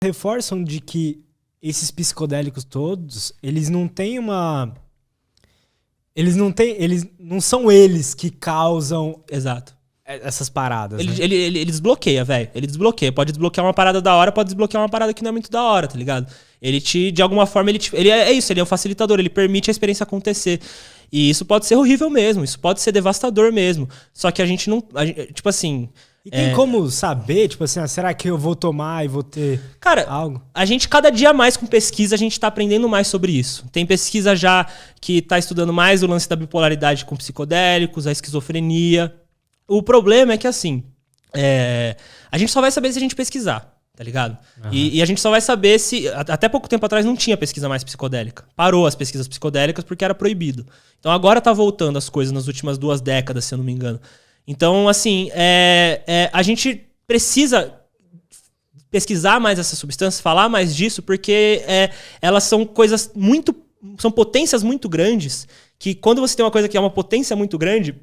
reforçam de que esses psicodélicos todos, eles não têm uma... Eles não são eles que causam... Exato. Essas paradas, Ele desbloqueia, velho. Ele desbloqueia. Pode desbloquear uma parada da hora, pode desbloquear uma parada que não é muito da hora, tá ligado? Ele de alguma forma, ele é isso, ele é um facilitador, ele permite a experiência acontecer. E isso pode ser horrível mesmo, isso pode ser devastador mesmo. Só que a gente não... tipo assim... E tem como saber, tipo assim, será que eu vou tomar e vou ter algo? A gente, cada dia mais com pesquisa, a gente tá aprendendo mais sobre isso. Tem pesquisa já que tá estudando mais o lance da bipolaridade com psicodélicos, a esquizofrenia. O problema é que, assim, a gente só vai saber se a gente pesquisar, tá ligado? Uhum. E a gente só vai saber se... Até pouco tempo atrás não tinha pesquisa mais psicodélica. Parou as pesquisas psicodélicas porque era proibido. Então agora tá voltando as coisas nas últimas 2 décadas, se eu não me engano. Então, assim, a gente precisa pesquisar mais essas substâncias, falar mais disso, porque elas são coisas muito... São potências muito grandes, que quando você tem uma coisa que é uma potência muito grande,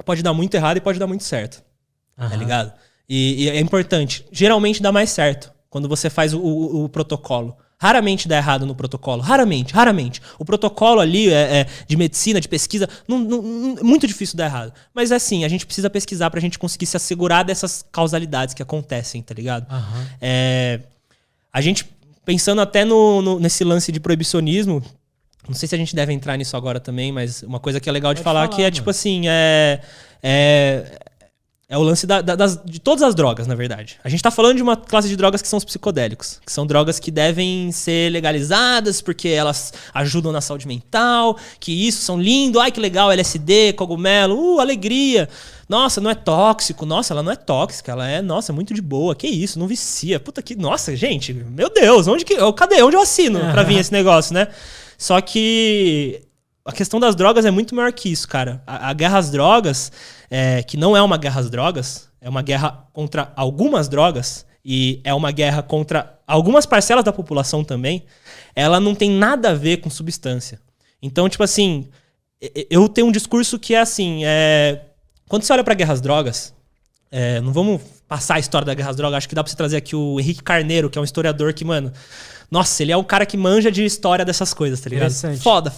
pode dar muito errado e pode dar muito certo. Uhum. Tá ligado? E é importante. Geralmente dá mais certo quando você faz o protocolo. Raramente dá errado no protocolo. Raramente. O protocolo ali de medicina, de pesquisa, muito difícil dar errado. Mas assim, a gente precisa pesquisar pra gente conseguir se assegurar dessas causalidades que acontecem, tá ligado? Uhum. A gente, pensando até nesse lance de proibicionismo, não sei se a gente deve entrar nisso agora também, mas uma coisa que é legal de falar que é, tipo assim, é o lance de todas as drogas, na verdade. A gente tá falando de uma classe de drogas que são os psicodélicos, que são drogas que devem ser legalizadas porque elas ajudam na saúde mental, que isso, são lindo, ai que legal, LSD, cogumelo, alegria. Nossa, não é tóxico. Nossa, ela não é tóxica, ela é, nossa, muito de boa. Que isso, não vicia. Puta que, nossa, gente, meu Deus, cadê? Onde eu assino pra vir esse negócio, né? Só que a questão das drogas é muito maior que isso, cara. A guerra às drogas, que não é uma guerra às drogas, é uma guerra contra algumas drogas e é uma guerra contra algumas parcelas da população também, ela não tem nada a ver com substância. Então, tipo assim, eu tenho um discurso que é assim, quando você olha pra guerra às drogas, não vamos passar a história da guerra às drogas, acho que dá pra você trazer aqui o Henrique Carneiro, que é um historiador que, mano... Nossa, ele é o cara que manja de história dessas coisas, tá ligado? Foda.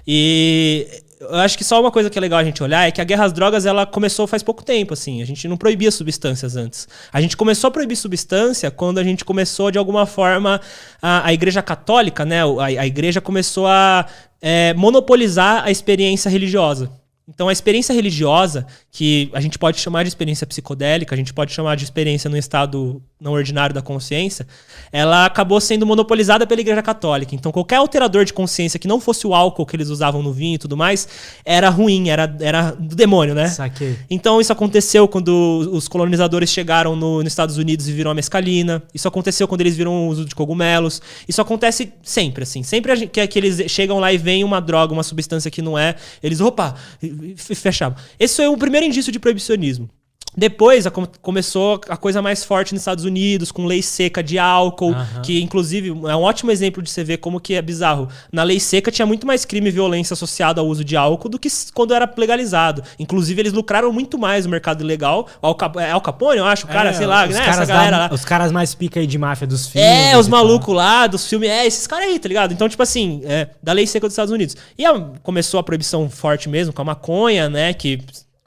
E eu acho que só uma coisa que é legal a gente olhar é que a guerra às drogas, ela começou faz pouco tempo, assim. A gente não proibia substâncias antes. A gente começou a proibir substância quando a gente começou, de alguma forma, a Igreja Católica, né? A Igreja começou a monopolizar a experiência religiosa. Então, a experiência religiosa, que a gente pode chamar de experiência psicodélica, a gente pode chamar de experiência no estado não ordinário da consciência, ela acabou sendo monopolizada pela Igreja Católica. Então, qualquer alterador de consciência que não fosse o álcool que eles usavam no vinho e tudo mais, era ruim, era do demônio, né? Saquei. Então, isso aconteceu quando os colonizadores chegaram nos Estados Unidos e viram a mescalina. Isso aconteceu quando eles viram o uso de cogumelos. Isso acontece sempre, assim. Sempre que eles chegam lá e veem uma droga, uma substância que não é, eles, opa... Fechava. Esse foi o primeiro indício de proibicionismo. Depois começou a coisa mais forte nos Estados Unidos, com lei seca de álcool, que inclusive é um ótimo exemplo de você ver como que é bizarro. Na lei seca tinha muito mais crime e violência associado ao uso de álcool do que quando era legalizado. Inclusive eles lucraram muito mais no mercado ilegal. Al Capone, eu acho, o cara, sei lá, né? Essa galera lá. Os caras mais pica aí de máfia dos filmes. Os malucos lá, dos filmes, esses caras aí, tá ligado? Então, tipo assim, da lei seca dos Estados Unidos. E começou a proibição forte mesmo, com a maconha, né, que...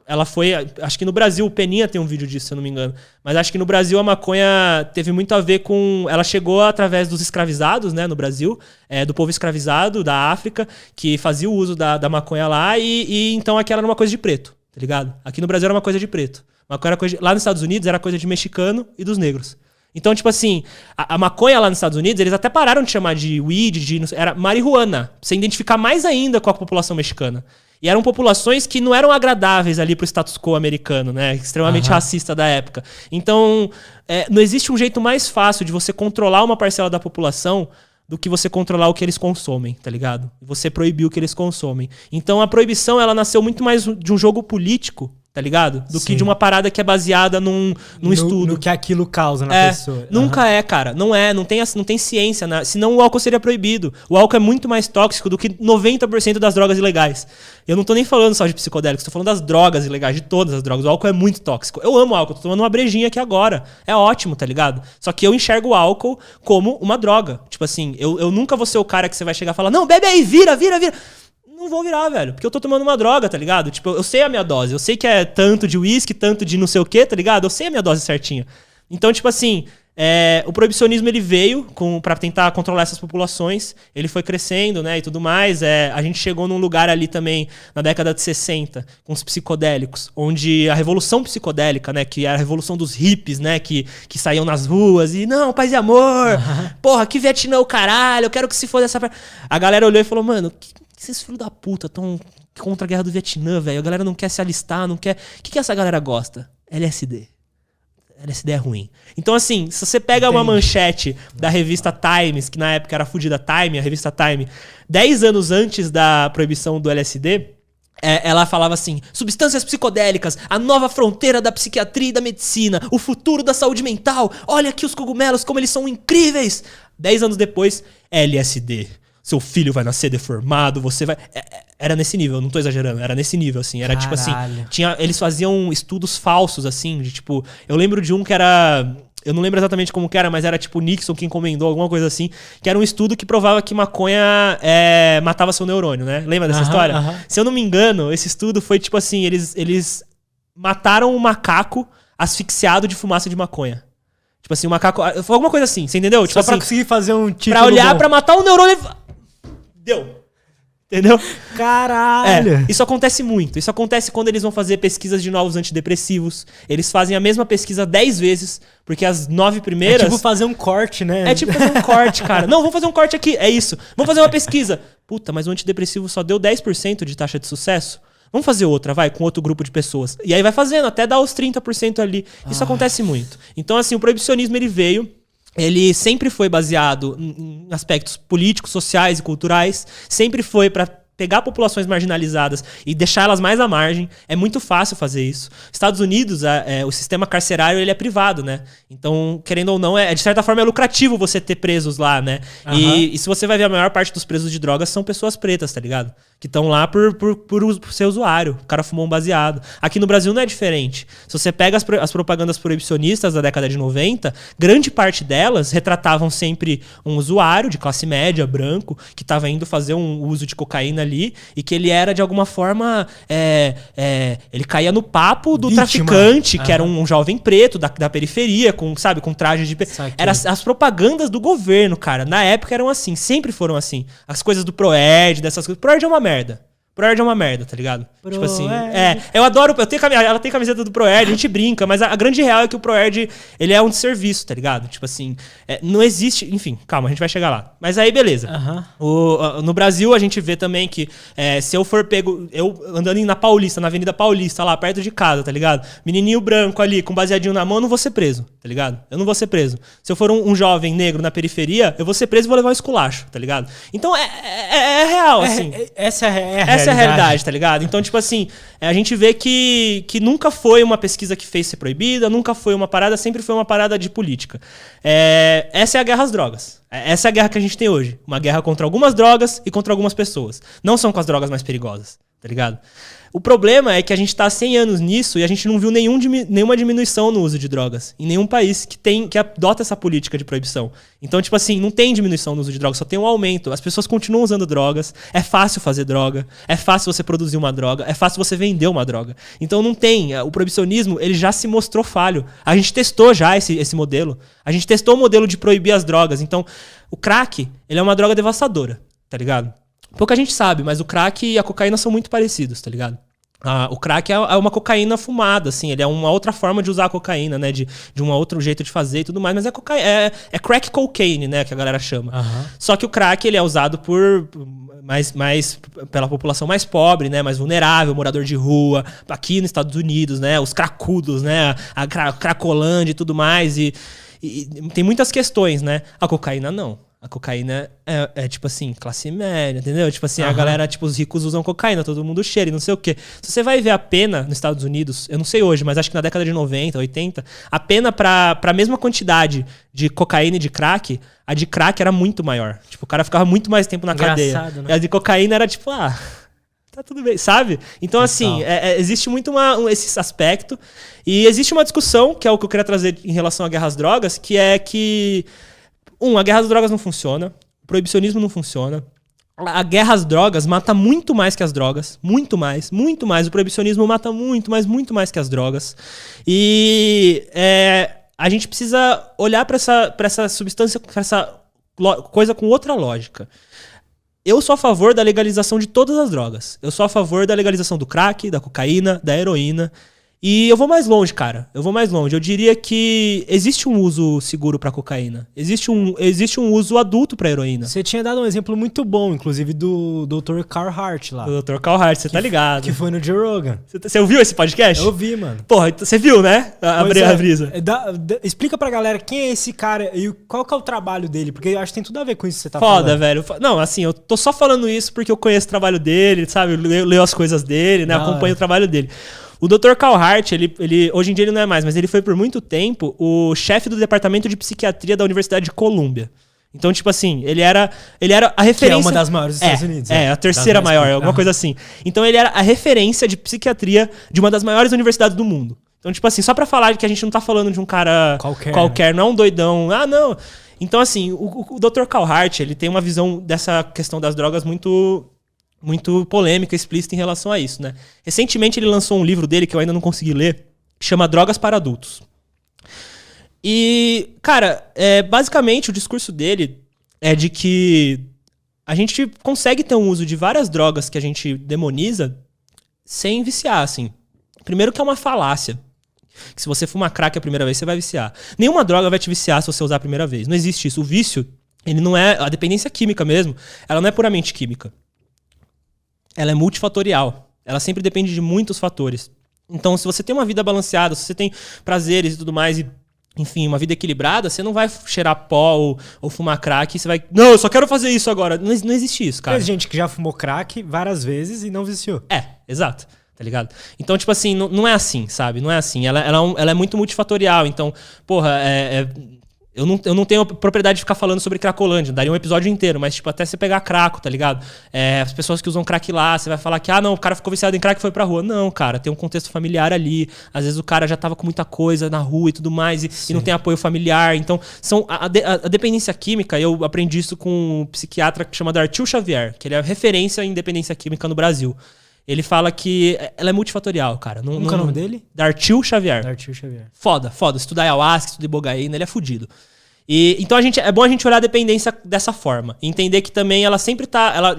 Ela foi... Acho que no Brasil, o Peninha tem um vídeo disso, se eu não me engano. Mas acho que no Brasil a maconha teve muito a ver com... Ela chegou através dos escravizados, né, no Brasil. Do povo escravizado da África, que fazia o uso da maconha lá. E então aqui era uma coisa de preto, tá ligado? Aqui no Brasil era uma coisa de preto. Lá nos Estados Unidos era coisa de mexicano e dos negros. Então, tipo assim, a maconha lá nos Estados Unidos, eles até pararam de chamar de weed, era marihuana. Pra você identificar mais ainda com a população mexicana. E eram populações que não eram agradáveis ali pro status quo americano, né? Extremamente racista da época. Então, não existe um jeito mais fácil de você controlar uma parcela da população do que você controlar o que eles consomem, tá ligado? Você proibir o que eles consomem. Então, a proibição, ela nasceu muito mais de um jogo político tá ligado? Do Sim. que de uma parada que é baseada num estudo. No que aquilo causa na pessoa. Nunca é, cara. Não tem ciência, né? Senão o álcool seria proibido. O álcool é muito mais tóxico do que 90% das drogas ilegais. Eu não tô nem falando só de psicodélicos, tô falando das drogas ilegais, de todas as drogas. O álcool é muito tóxico. Eu amo álcool, tô tomando uma brejinha aqui agora. É ótimo, tá ligado? Só que eu enxergo o álcool como uma droga. Tipo assim, eu nunca vou ser o cara que você vai chegar e falar, não, bebe aí, vira. Não vou virar, velho. Porque eu tô tomando uma droga, tá ligado? Tipo, eu sei a minha dose. Eu sei que é tanto de uísque, tanto de não sei o quê, tá ligado? Eu sei a minha dose certinha. Então, tipo assim, o proibicionismo, ele veio pra tentar controlar essas populações. Ele foi crescendo, né, e tudo mais. A gente chegou num lugar ali também, na década de 60, com os psicodélicos, onde a revolução psicodélica, né, que era a revolução dos hippies, né, que saíam nas ruas e, não, paz e amor, porra, que Vietnã o caralho, eu quero que se foda essa... A galera olhou e falou, mano, que esses filhos da puta estão contra a guerra do Vietnã, velho? A galera não quer se alistar, não quer... O que essa galera gosta? LSD. LSD é ruim. Então, assim, se você pega uma manchete da revista Times, que na época era a fudida Time, a revista Time, 10 anos antes da proibição do LSD, ela falava assim, substâncias psicodélicas, a nova fronteira da psiquiatria e da medicina, o futuro da saúde mental, olha aqui os cogumelos, como eles são incríveis. 10 anos depois, LSD. Seu filho vai nascer deformado, você vai... Era nesse nível, não tô exagerando, era nesse nível, assim. Era tipo assim, eles faziam estudos falsos, assim, de tipo... Eu lembro de um que era... Eu não lembro exatamente como que era, mas era tipo Nixon que encomendou, alguma coisa assim, que era um estudo que provava que maconha matava seu neurônio, né? Lembra dessa história? Se eu não me engano, esse estudo foi tipo assim, eles mataram um macaco asfixiado de fumaça de maconha. Tipo assim, o macaco... Foi alguma coisa assim, você entendeu? Tipo Só pra assim, conseguir fazer um título pra olhar, bom. pra matar o neurônio... Deu. Entendeu? Caralho! Isso acontece muito. Isso acontece quando eles vão fazer pesquisas de novos antidepressivos. Eles fazem a mesma pesquisa 10 vezes, porque as 9 primeiras... É tipo fazer um corte, né? É tipo fazer um corte, cara. Não, vamos fazer um corte aqui. É isso. Vamos fazer uma pesquisa. Puta, mas o antidepressivo só deu 10% de taxa de sucesso. Vamos fazer outra, vai, com outro grupo de pessoas. E aí vai fazendo, até dar os 30% ali. Isso acontece muito. Então, assim, o proibicionismo, ele veio... Ele sempre foi baseado em aspectos políticos, sociais e culturais. Sempre foi para pegar populações marginalizadas e deixar elas mais à margem. É muito fácil fazer isso. Estados Unidos, o sistema carcerário, ele é privado, né? Então, querendo ou não, de certa forma é lucrativo você ter presos lá, né? E se você vai ver, a maior parte dos presos de drogas são pessoas pretas, tá ligado? Que estão lá por ser usuário. O cara fumou um baseado. Aqui no Brasil não é diferente. Se você pega as propagandas proibicionistas da década de 90, grande parte delas retratavam sempre um usuário de classe média, branco, que estava indo fazer um uso de cocaína ali e que ele era, de alguma forma, ele caía no papo do traficante, que era um jovem preto da periferia, com trajes de... Era as propagandas do governo, cara. Na época eram assim, sempre foram assim. As coisas do Proerd, dessas coisas. Proerd é uma merda. Proerd é uma merda, tá ligado? Tipo assim, eu adoro, ela tem camiseta do Proerd, a gente brinca, mas a grande real é que o Proerd, ele é um desserviço, tá ligado? Tipo assim, não existe, enfim, calma, a gente vai chegar lá. Mas aí, beleza. No Brasil, a gente vê também que se eu for pego, eu andando na Paulista, na Avenida Paulista, lá perto de casa, tá ligado? Menininho branco ali, com baseadinho na mão, eu não vou ser preso, tá ligado? Eu não vou ser preso. Se eu for um jovem negro na periferia, eu vou ser preso e vou levar um esculacho, tá ligado? Então, é real, assim. Essa é a realidade, tá ligado? Então, tipo assim, a gente vê que nunca foi uma pesquisa que fez ser proibida, nunca foi uma parada, sempre foi uma parada de política. Essa é a guerra às drogas. Essa é a guerra que a gente tem hoje. Uma guerra contra algumas drogas e contra algumas pessoas. Não são com as drogas mais perigosas, tá ligado? O problema é que a gente tá há 100 anos nisso e a gente não viu nenhuma diminuição no uso de drogas. Em nenhum país que adota essa política de proibição. Então, tipo assim, não tem diminuição no uso de drogas, só tem um aumento. As pessoas continuam usando drogas, é fácil fazer droga, é fácil você produzir uma droga, é fácil você vender uma droga. Então não tem. O proibicionismo, ele já se mostrou falho. A gente testou já esse modelo. A gente testou o modelo de proibir as drogas. Então, o crack, ele é uma droga devastadora, tá ligado? Pouca gente sabe, mas o crack e a cocaína são muito parecidos, tá ligado? O crack é uma cocaína fumada, assim, ele é uma outra forma de usar a cocaína, né? De um outro jeito de fazer e tudo mais, mas é crack cocaine, né? Que a galera chama. Só que o crack, ele é usado pela população mais pobre, né? Mais vulnerável, morador de rua, aqui nos Estados Unidos, né? Os cracudos, né? A Cracolândia e tudo mais, e tem muitas questões, né? A cocaína não. A cocaína é tipo assim, classe média, entendeu? Tipo assim, a galera, tipo, os ricos usam cocaína, todo mundo cheira e não sei o quê. Se você vai ver a pena nos Estados Unidos, eu não sei hoje, mas acho que na década de 90, 80, a pena pra mesma quantidade de cocaína e de crack, a de crack era muito maior. Tipo, o cara ficava muito mais tempo na cadeia. Né? E a de cocaína era tipo, tá tudo bem, sabe? Então, assim, existe muito esse aspecto. E existe uma discussão, que é o que eu queria trazer em relação à guerra às drogas, que é que... a guerra às drogas não funciona. O proibicionismo não funciona. A guerra às drogas mata muito mais que as drogas. Muito mais, muito mais. O proibicionismo mata muito mais que as drogas. E a gente precisa olhar para essa substância, para essa coisa com outra lógica. Eu sou a favor da legalização de todas as drogas. Eu sou a favor da legalização do crack, da cocaína, da heroína. E eu vou mais longe, cara. Eu vou mais longe. Eu diria que existe um uso seguro pra cocaína. Existe um uso adulto pra heroína. Você tinha dado um exemplo muito bom, inclusive, do Dr. Carhart lá. O Dr. Carhart, você tá ligado. Que foi no Joe Rogan. Você ouviu esse podcast? Eu vi, mano. Porra, você viu, né? A brisa. Explica pra galera quem é esse cara e qual que é o trabalho dele, porque eu acho que tem tudo a ver com isso que você tá falando. falando. Velho. Não, assim, eu tô só falando isso porque eu conheço o trabalho dele, sabe? Eu leio as coisas dele, né? Acompanho o trabalho dele. O Dr. Carhart, ele hoje em dia ele não é mais, mas ele foi por muito tempo o chefe do departamento de psiquiatria da Universidade de Colômbia. Então, tipo assim, ele era a referência... Que é uma das maiores dos Estados Unidos. A terceira maior, alguma coisa assim. Então, ele era a referência de psiquiatria de uma das maiores universidades do mundo. Então, tipo assim, só pra falar que a gente não tá falando de um cara qualquer, não é um doidão. Não. Então, assim, o Dr. Carhart, ele tem uma visão dessa questão das drogas muito polêmica, explícita em relação a isso, né? Recentemente ele lançou um livro dele que eu ainda não consegui ler, que chama Drogas para Adultos. E, cara, basicamente o discurso dele é de que a gente consegue ter um uso de várias drogas que a gente demoniza sem viciar, assim. Primeiro que é uma falácia. Que se você fumar crack a primeira vez, você vai viciar. Nenhuma droga vai te viciar se você usar a primeira vez. Não existe isso. O vício, ele não é... A dependência química mesmo, ela não é puramente química. Ela é multifatorial. Ela sempre depende de muitos fatores. Então, se você tem uma vida balanceada, se você tem prazeres e tudo mais, e, enfim, uma vida equilibrada, você não vai cheirar pó ou fumar crack e você vai... Não, eu só quero fazer isso agora. Não existe isso, cara. Tem gente que já fumou crack várias vezes e não viciou. Exato. Tá ligado? Então, tipo assim, não é assim, sabe? Não é assim. Ela é muito multifatorial. Então, porra, eu não tenho propriedade de ficar falando sobre Cracolândia, daria um episódio inteiro, mas tipo, até você pegar craco, tá ligado? As pessoas que usam crack lá, você vai falar que, não, o cara ficou viciado em crack e foi pra rua. Não, cara, tem um contexto familiar ali, às vezes o cara já tava com muita coisa na rua e tudo mais, e não tem apoio familiar, então, a dependência química, eu aprendi isso com um psiquiatra chamado Arthur Xavier, que ele é referência em dependência química no Brasil. Ele fala que ela é multifatorial, cara. Como é o nome dele? Dartil Xavier. Dartil Xavier. Foda. Estudar ayahuasca, estudar ibogaína, ele é fudido. Então é bom a gente olhar a dependência dessa forma. E entender que também ela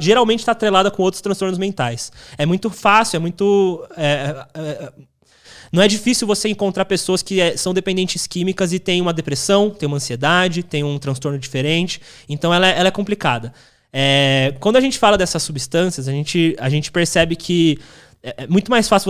geralmente está atrelada com outros transtornos mentais. É muito fácil, não é difícil você encontrar pessoas que são dependentes químicas e têm uma depressão, têm uma ansiedade, têm um transtorno diferente. Então ela é complicada. Quando a gente fala dessas substâncias, a gente percebe que é muito mais fácil